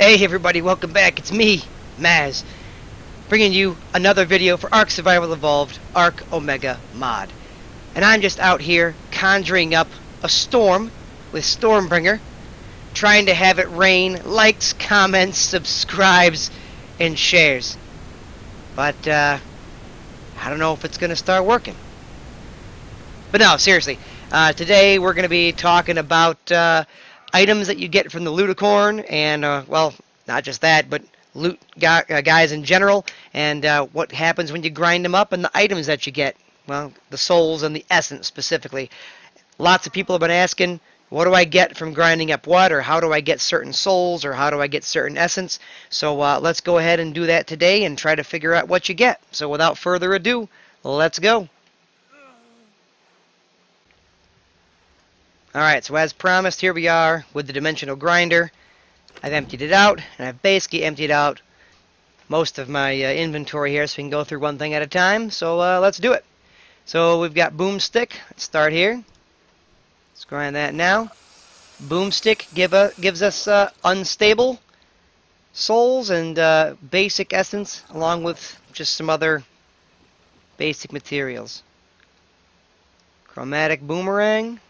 Hey everybody, welcome back. It's me, Maz, bringing you another video for Ark Survival Evolved Ark Omega Mod. And I'm just out here conjuring up a storm with Stormbringer, trying to have it rain likes, comments, subscribes, and shares. But I don't know if it's going to start working. But no, seriously, today we're going to be talking about items that you get from the Looticorn, and, well, not just that, but loot guys in general, and what happens when you grind them up, and the items that you get. Well, the souls and the essence specifically. Lots of people have been asking, what do I get from grinding up what, or how do I get certain souls, or how do I get certain essence? So let's go ahead and do that today and try to figure out what you get. So without further ado, let's go. Alright, so as promised, here we are with the Dimensional Grinder. I've emptied it out, and I've basically emptied out most of my inventory here, so we can go through one thing at a time. So let's do it. So we've got Boomstick. Let's start here. Let's grind that now. Boomstick gives us unstable souls and basic essence, along with just some other basic materials. Chromatic Boomerang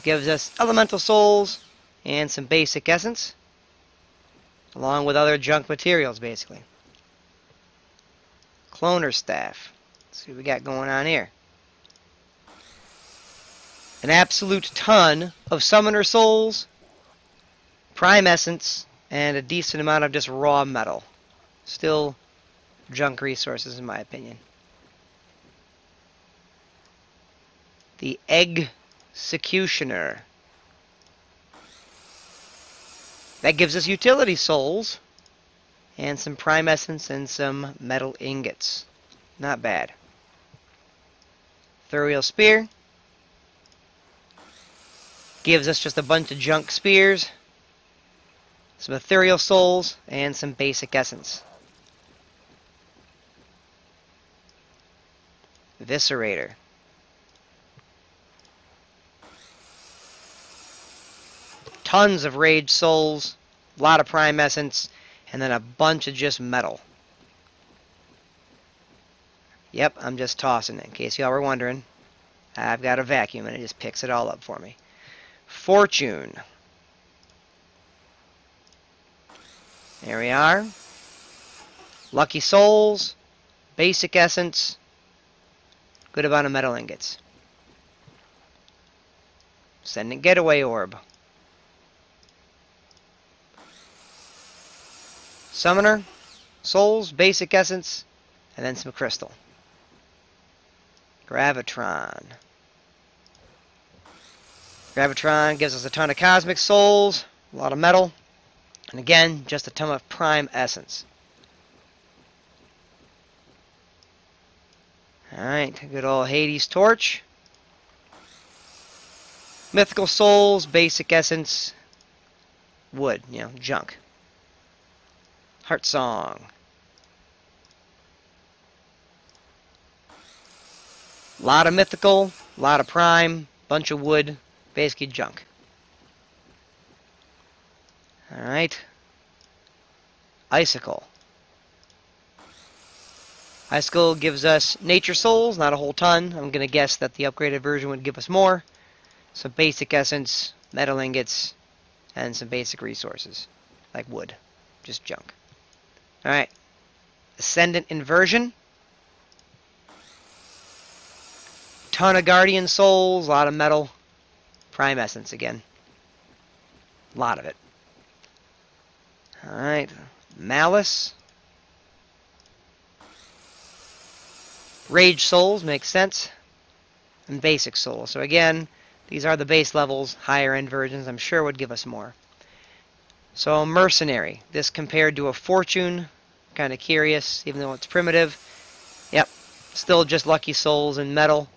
gives us elemental souls and some basic essence, along with other junk materials, basically. Cloner Staff. Let's see what we got going on here. An absolute ton of summoner souls, prime essence, and a decent amount of just raw metal. Still junk resources, in my opinion. The Executioner. That gives us utility souls and some prime essence and some metal ingots. Not bad. Thuriel Spear gives us just a bunch of junk spears, some ethereal souls, and some basic essence. Viscerator. Tons of rage souls, a lot of prime essence, and then a bunch of just metal. Yep, I'm just tossing it, in case y'all were wondering. I've got a vacuum, and it just picks it all up for me. Fortune. There we are. Lucky souls, basic essence, good amount of metal ingots. Ascendant Getaway Orb. Summoner, souls, basic essence, and then some crystal. Gravitron. Gravitron gives us a ton of cosmic souls, a lot of metal, and again, just a ton of prime essence. Alright, good old Hades Torch. Mythical souls, basic essence, wood, junk. Heart Song. A lot of mythical, a lot of prime, bunch of wood, basically junk. Alright. Icicle. Icicle gives us nature souls, not a whole ton. I'm going to guess that the upgraded version would give us more. Some basic essence, metal ingots, and some basic resources, like wood. Just junk. Alright. Ascendant Inversion. Ton of Guardian Souls, a lot of metal. Prime Essence again. A lot of it. Alright. Malice. Rage Souls, makes sense. And Basic Souls. So again, these are the base levels. Higher end versions, I'm sure, would give us more. So Mercenary. This compared to a Fortune. Kind of curious, even though it's primitive. Yep, still just lucky souls and metal.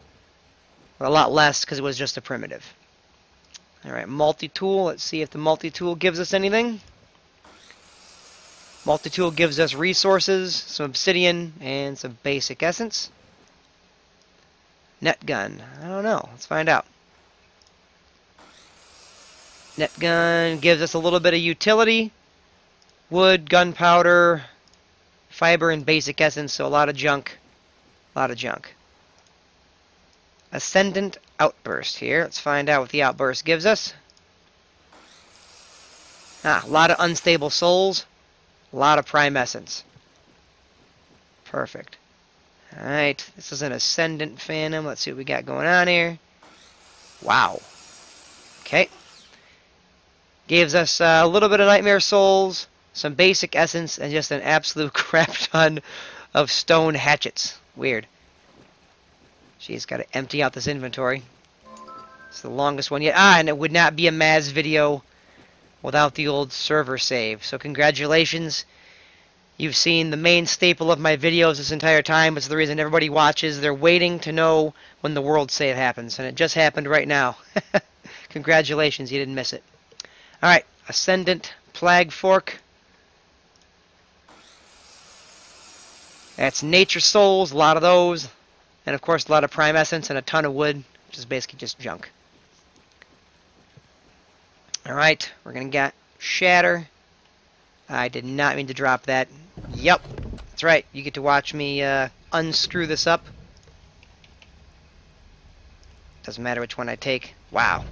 But a lot less because it was just a primitive. Alright, Multi-Tool. Let's see if the Multi-Tool gives us anything. Multi-Tool gives us resources, some obsidian, and some basic essence. Net Gun. I don't know. Let's find out. Net gun gives us a little bit of utility. Wood, gunpowder, fiber, and basic essence, so a lot of junk. A lot of junk. Ascendant outburst here. Let's find out what the outburst gives us. A lot of unstable souls. A lot of prime essence. Perfect. Alright, this is an Ascendant Phantom. Let's see what we got going on here. Wow. Okay. Gives us a little bit of Nightmare Souls, some basic essence, and just an absolute crap ton of stone hatchets. Weird. She's got to empty out this inventory. It's the longest one yet. And it would not be a Maz video without the old server save. So congratulations. You've seen the main staple of my videos this entire time. It's the reason everybody watches. They're waiting to know when the world save happens. And it just happened right now. Congratulations, you didn't miss it. Alright, Ascendant Plague Fork. That's Nature Souls, a lot of those. And of course a lot of Prime Essence and a ton of wood, which is basically just junk. Alright, we're going to get Shatter. I did not mean to drop that. Yep, that's right. You get to watch me unscrew this up. Doesn't matter which one I take. Wow.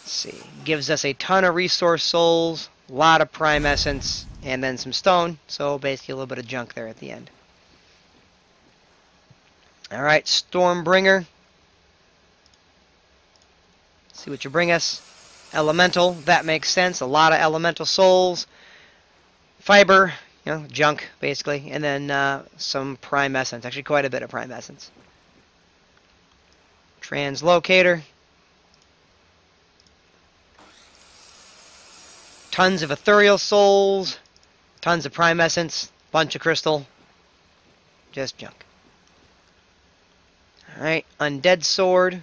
Let's see. Gives us a ton of resource souls, a lot of prime essence, and then some stone. So basically a little bit of junk there at the end. Alright, Stormbringer. See what you bring us. Elemental, that makes sense. A lot of elemental souls. Fiber, you know, junk, basically. And then some prime essence. Actually, quite a bit of prime essence. Translocator. Tons of ethereal souls. Tons of prime essence. Bunch of crystal. Just junk. Alright, Undead Sword.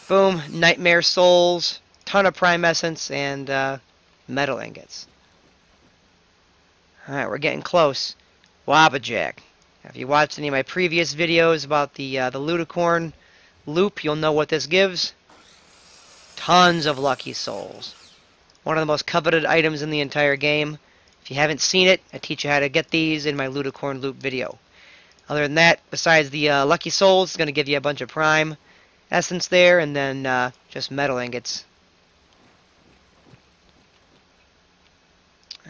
Boom, Nightmare Souls, ton of Prime Essence, and Metal Ingots. Alright, we're getting close. Wabbajack. If you watched any of my previous videos about the Ludicorn loop, you'll know what this gives. Tons of Lucky Souls. One of the most coveted items in the entire game. If you haven't seen it, I teach you how to get these in my Ludicorn loop video. Other than that, besides the Lucky Souls, it's going to give you a bunch of Prime Essence there, and then just Metal Ingots.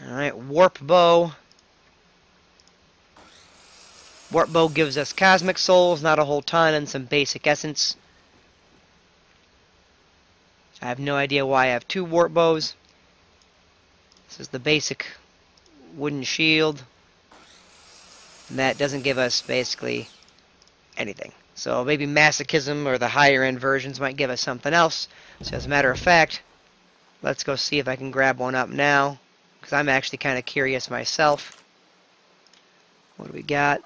Alright, Warp Bow. Warp Bow gives us Cosmic Souls, not a whole ton, and some basic essence. I have no idea why I have two Warp Bows. This is the basic wooden shield. And that doesn't give us basically anything. So maybe Masochism or the higher end versions might give us something else. So as a matter of fact, let's go see if I can grab one up now. Because I'm actually kind of curious myself. What do we got?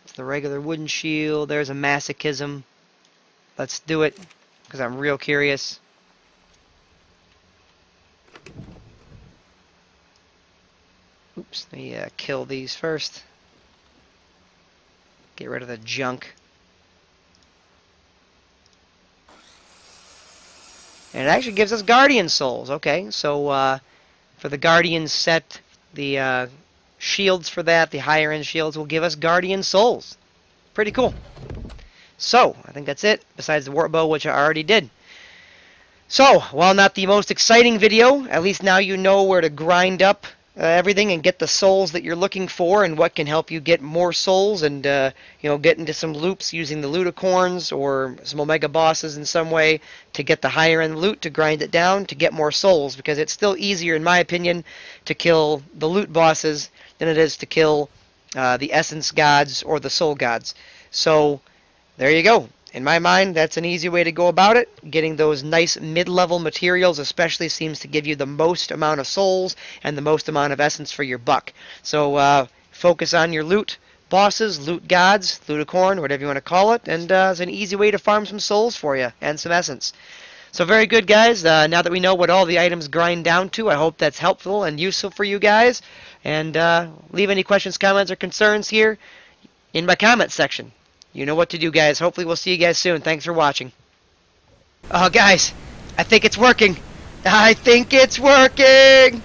It's the regular wooden shield. There's a Masochism. Let's do it. Because I'm real curious. Oops, let me kill these first. Get rid of the junk. And it actually gives us Guardian Souls. Okay, so for the Guardian set, the shields for that, the higher end shields, will give us Guardian Souls. Pretty cool. So, I think that's it, besides the Warp Bow, which I already did. So, while not the most exciting video, at least now you know where to grind up everything and get the souls that you're looking for and what can help you get more souls and you know, get into some loops using the Ludicorns or some Omega bosses in some way to get the higher end loot, to grind it down, to get more souls, because it's still easier in my opinion to kill the loot bosses than it is to kill the essence gods or the soul gods. So there you go. In my mind, that's an easy way to go about it. Getting those nice mid-level materials especially seems to give you the most amount of souls and the most amount of essence for your buck. So focus on your loot bosses, loot gods, Ludicorn, whatever you want to call it, and it's an easy way to farm some souls for you and some essence. So very good, guys. Now that we know what all the items grind down to, I hope that's helpful and useful for you guys. And leave any questions, comments, or concerns here in my comment section. You know what to do, guys. Hopefully we'll see you guys soon. Thanks for watching. Oh, guys, I think it's working. I think it's working.